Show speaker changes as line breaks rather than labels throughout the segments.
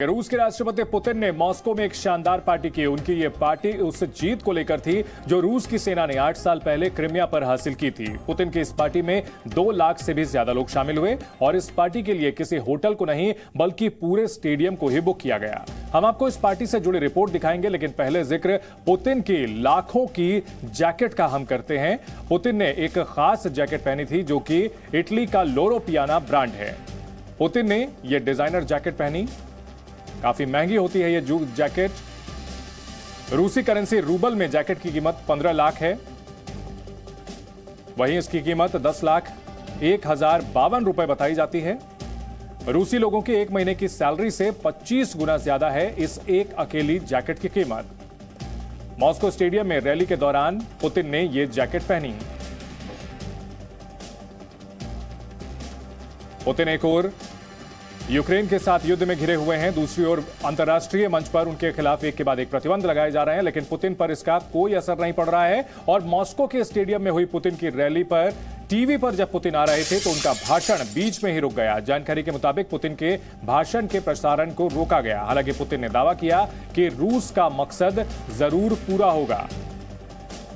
रूस के राष्ट्रपति पुतिन ने मॉस्को में एक शानदार पार्टी की। उनकी ये पार्टी उस जीत को लेकर थी जो रूस की सेना ने 8 साल पहले क्रिमिया पर हासिल की थी। पुतिन की इस पार्टी में 2 लाख से भी ज्यादा लोग शामिल हुए और इस पार्टी के लिए किसी होटल को नहीं बल्कि पूरे स्टेडियम को ही बुक किया गया। हम आपको इस पार्टी से जुड़ी रिपोर्ट दिखाएंगे, लेकिन पहले जिक्र पुतिन की लाखों की जैकेट का हम करते हैं। पुतिन ने एक खास जैकेट पहनी थी जो कि इटली का लोरो पियाना ब्रांड है। पुतिन ने यह डिजाइनर जैकेट पहनी, काफी महंगी होती है ये जैकेट। रूसी करेंसी रूबल में जैकेट की कीमत 15 लाख है, वहीं इसकी कीमत 10,01,052 रुपए बताई जाती है। रूसी लोगों की एक महीने की सैलरी से 25 गुना ज्यादा है इस एक अकेली जैकेट की कीमत। मॉस्को स्टेडियम में रैली के दौरान पुतिन ने यह जैकेट पहनी। पुतिन एक और यूक्रेन के साथ युद्ध में घिरे हुए हैं, दूसरी ओर अंतर्राष्ट्रीय मंच पर उनके खिलाफ एक के बाद एक प्रतिबंध लगाए जा रहे हैं, लेकिन पुतिन पर इसका कोई असर नहीं पड़ रहा है। और मॉस्को के स्टेडियम में हुई पुतिन की रैली पर टीवी पर जब पुतिन आ रहे थे तो उनका भाषण बीच में ही रुक गया। जानकारी के मुताबिक पुतिन के भाषण के प्रसारण को रोका गया। हालांकि पुतिन ने दावा किया कि रूस का मकसद जरूर पूरा होगा।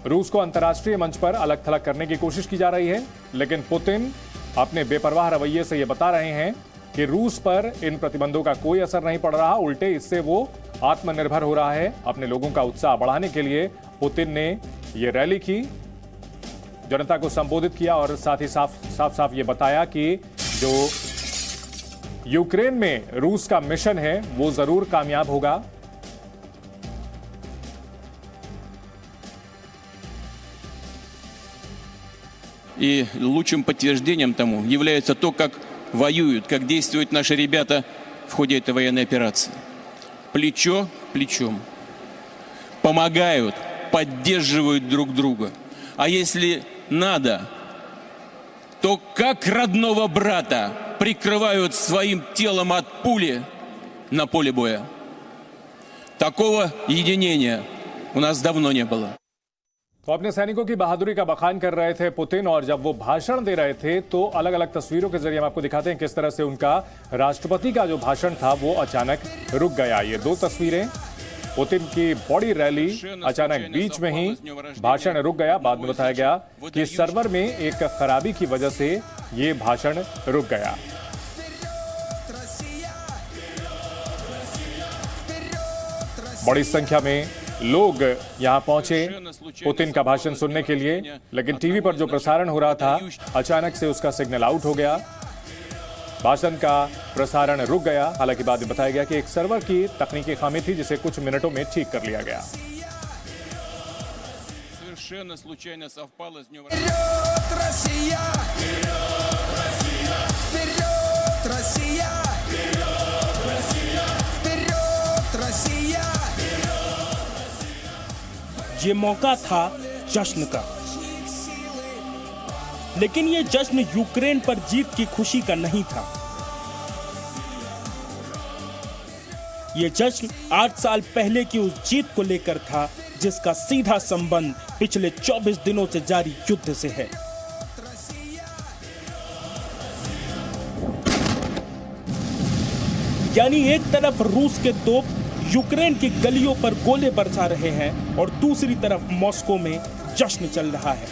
रूस को अंतर्राष्ट्रीय मंच पर अलग थलग करने की कोशिश की जा रही है, लेकिन पुतिन अपने बेपरवाह रवैये से यह बता रहे हैं कि रूस पर इन प्रतिबंधों का कोई असर नहीं पड़ रहा, उल्टे इससे वो आत्मनिर्भर हो रहा है। अपने लोगों का उत्साह बढ़ाने के लिए पुतिन ने ये रैली की, जनता को संबोधित किया और साथ ही साफ ये बताया कि जो यूक्रेन में रूस का मिशन है वो जरूर कामयाब होगा।
И лучшим подтверждением тому является то, как воюют, как действуют наши ребята в ходе этой военной операции. Плечо к плечу. Помогают, поддерживают друг друга. А если надо, то как родного брата прикрывают своим телом от пули на поле боя. Такого единения у нас давно не было.
तो अपने सैनिकों की बहादुरी का बखान कर रहे थे पुतिन, और जब वो भाषण दे रहे थे तो अलग अलग तस्वीरों के जरिए हम आपको दिखाते हैं किस तरह से उनका राष्ट्रपति का जो भाषण था वो अचानक रुक गया। ये 2 तस्वीरें, पुतिन की बड़ी रैली अचानक बीच में ही भाषण रुक गया। बाद में बताया गया कि सर्वर में एक खराबी की वजह से ये भाषण रुक गया। बड़ी संख्या में लोग यहां पहुंचे पुतिन का भाषण सुनने के लिए, लेकिन टीवी पर जो प्रसारण हो रहा था अचानक से उसका सिग्नल आउट हो गया, भाषण का प्रसारण रुक गया। हालांकि बाद में बताया गया कि एक सर्वर की तकनीकी खामी थी जिसे कुछ मिनटों में ठीक कर लिया गया।
ये मौका था जश्न का, लेकिन ये जश्न यूक्रेन पर जीत की खुशी का नहीं था। ये जश्न 8 साल पहले की उस जीत को लेकर था जिसका सीधा संबंध पिछले 24 दिनों से जारी युद्ध से है। यानी एक तरफ रूस के तोप यूक्रेन की गलियों पर गोले बरसा रहे हैं और दूसरी तरफ मॉस्को में जश्न चल रहा है।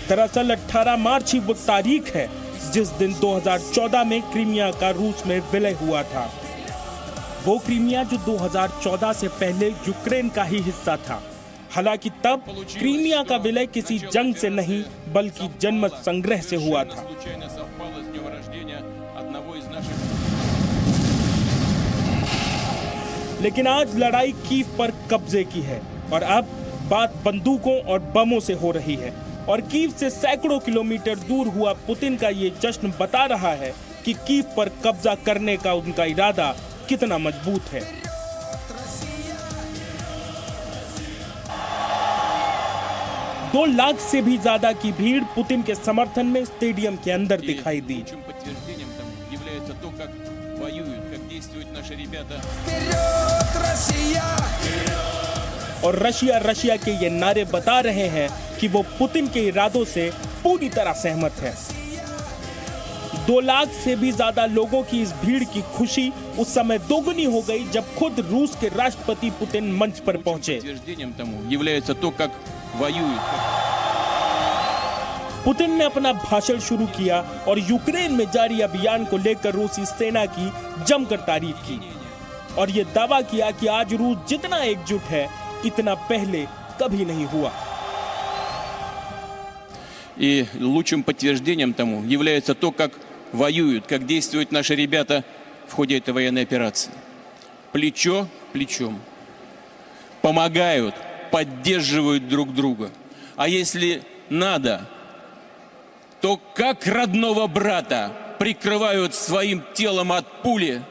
दरअसल 18 मार्च ही वो तारीख है जिस दिन 2014 में क्रीमिया का रूस में विलय हुआ था। वो क्रीमिया जो 2014 से पहले यूक्रेन का ही हिस्सा था। हालांकि तब क्रीमिया का विलय किसी जंग से नहीं बल्कि जनमत संग्रह से हुआ था। लेकिन आज लड़ाई कीव पर कब्जे की है और अब बात बंदूकों और बमों से हो रही है। और कीव से सैकड़ों किलोमीटर दूर हुआ पुतिन का ये जश्न बता रहा है कि कीव पर कब्जा करने का उनका इरादा कितना मजबूत है। 2 लाख से भी ज्यादा की भीड़ पुतिन के समर्थन में स्टेडियम के अंदर दिखाई दी। और रशिया के ये नारे बता रहे हैं कि वो पुतिन के इरादों से पूरी तरह सहमत है। 2 लाख से भी ज्यादा लोगों की इस भीड़ की खुशी उस समय दोगुनी हो गई जब खुद रूस के राष्ट्रपति पुतिन मंच पर पहुंचे। पुतिन ने अपना भाषण शुरू किया और यूक्रेन में जारी अभियान को लेकर रूसी सेना की जमकर तारीफ की और ये दावा किया कि आज रूस जितना एकजुट है इतना पहले कभी नहीं हुआ।
И лучшим подтверждением тому является то, как воюют, как действуют наши ребята в ходе этой военной операции. Плечо плечом. Помогают, поддерживают друг друга. А если надо, то как родного брата прикрывают своим телом от пули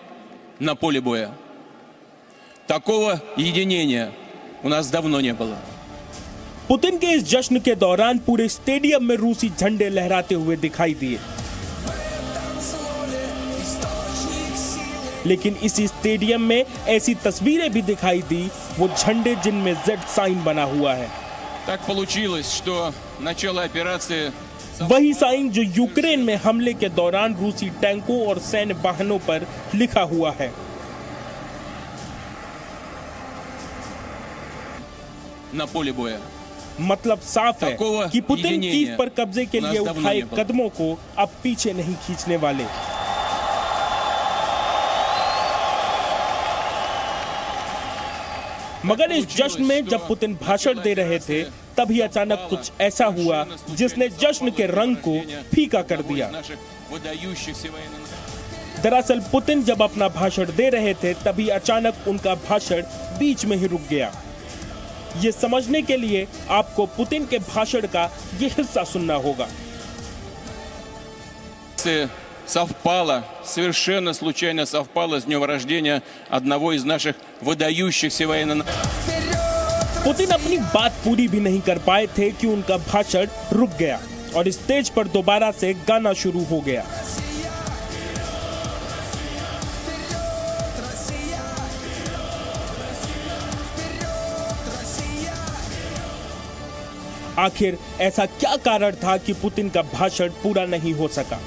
на поле боя. Такого единения у нас давно не было.
पुतिन के इस जश्न के दौरान पूरे स्टेडियम में रूसी झंडे लहराते हुए दिखाई दिए, लेकिन इसी स्टेडियम में ऐसी तस्वीरें भी दिखाई दी वो झंडे जिनमें Z साइन बना हुआ है।
Так получилось, что начало операции
वही साइन जो यूक्रेन में हमले के दौरान रूसी टैंकों और सैन्य वाहनों पर लिखा हुआ है।
на поле боя.
मतलब साफ है कि पुतिन कीव पर कब्जे के लिए उठाए कदमों को अब पीछे नहीं खींचने वाले। मगर इस जश्न में जब पुतिन भाषण दे रहे थे तभी अचानक कुछ ऐसा हुआ जिसने जश्न के रंग को फीका कर दिया। दरअसल पुतिन जब अपना भाषण दे रहे थे तभी अचानक उनका भाषण बीच में ही रुक गया। ये समझने के लिए आपको पुतिन के भाषण का ये हिस्सा सुनना होगा।
Совпало, совершенно случайно совпало с днем рождения одного из наших выдающихся военных.
पुतिन अपनी बात पूरी भी नहीं कर पाए थे कि उनका भाषण रुक गया और स्टेज पर दोबारा से गाना शुरू हो गया। आखिर ऐसा क्या कारण था कि पुतिन का भाषण पूरा नहीं हो सका?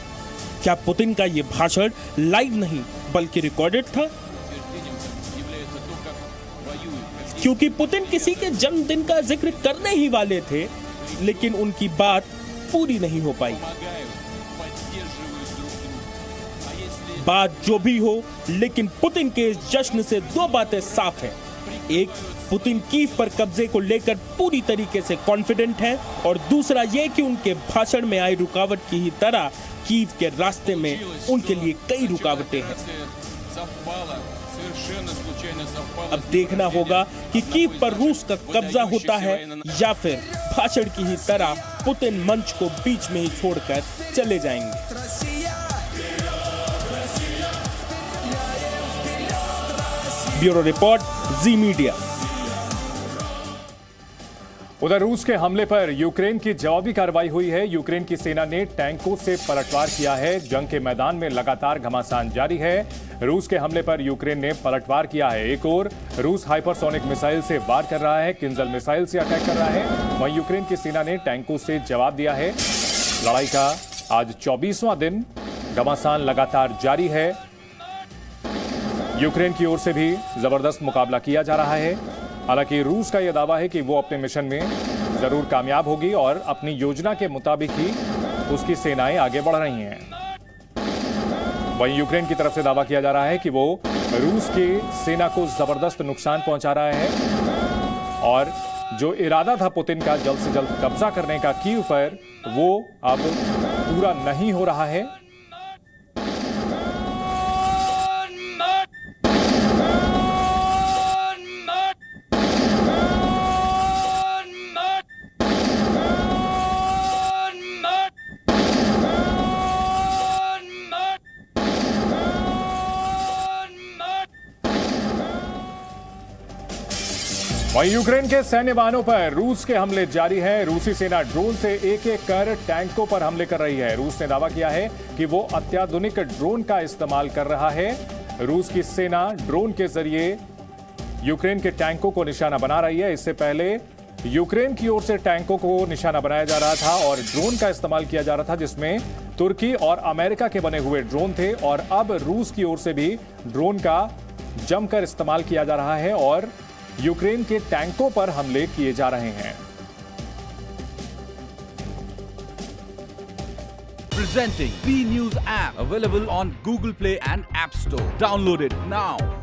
क्या पुतिन का ये भाषण लाइव नहीं बल्कि रिकॉर्डेड था? क्योंकि पुतिन किसी के जन्मदिन का जिक्र करने ही वाले थे, लेकिन उनकी बात पूरी नहीं हो पाई। बात जो भी हो, लेकिन पुतिन के इस जश्न से 2 बातें साफ हैं। एक, पुतिन कीव पर कब्जे को लेकर पूरी तरीके से कॉन्फिडेंट है और दूसरा ये कि उनके भाषण में आई रुकावट की ही तरह कीव के रास्ते में उनके लिए कई रुकावटें हैं। अब देखना होगा कि कीव पर रूस का कब्जा होता है या फिर भाषण की ही तरह पुतिन मंच को बीच में ही छोड़कर चले जाएंगे। ब्यूरो रिपोर्ट, जी मीडिया।
उधर रूस के हमले पर यूक्रेन की जवाबी कार्रवाई हुई है। यूक्रेन की सेना ने टैंकों से पलटवार किया है। जंग के मैदान में लगातार घमासान जारी है। रूस के हमले पर यूक्रेन ने पलटवार किया है। एक ओर रूस हाइपरसोनिक मिसाइल से वार कर रहा है, किंजल मिसाइल से अटैक कर रहा है, वहीं यूक्रेन की सेना ने टैंकों से जवाब दिया है। लड़ाई का आज 24वां दिन, घमासान लगातार जारी है। यूक्रेन की ओर से भी जबरदस्त मुकाबला किया जा रहा है। हालांकि रूस का यह दावा है कि वो अपने मिशन में जरूर कामयाब होगी और अपनी योजना के मुताबिक ही उसकी सेनाएं आगे बढ़ रही हैं। वहीं यूक्रेन की तरफ से दावा किया जा रहा है कि वो रूस की सेना को जबरदस्त नुकसान पहुंचा रहा है और जो इरादा था पुतिन का जल्द से जल्द कब्जा करने का कीव पर, वो अब पूरा नहीं हो रहा है। वहीं यूक्रेन के सैन्य वाहनों पर रूस के हमले जारी हैं। रूसी सेना ड्रोन से एक-एक कर टैंकों पर हमले कर रही है। रूस ने दावा किया है कि वो अत्याधुनिक ड्रोन का इस्तेमाल कर रहा है। रूस की सेना ड्रोन के जरिए यूक्रेन के टैंकों को निशाना बना रही है। इससे पहले यूक्रेन की ओर से टैंकों को निशाना बनाया जा रहा था और ड्रोन का इस्तेमाल किया जा रहा था, जिसमें तुर्की और अमेरिका के बने हुए ड्रोन थे। और अब रूस की ओर से भी ड्रोन का जमकर इस्तेमाल किया जा रहा है और यूक्रेन के टैंकों पर हमले किए जा रहे हैं।
Presenting B News app, available on Google Play and App Store. Download it now.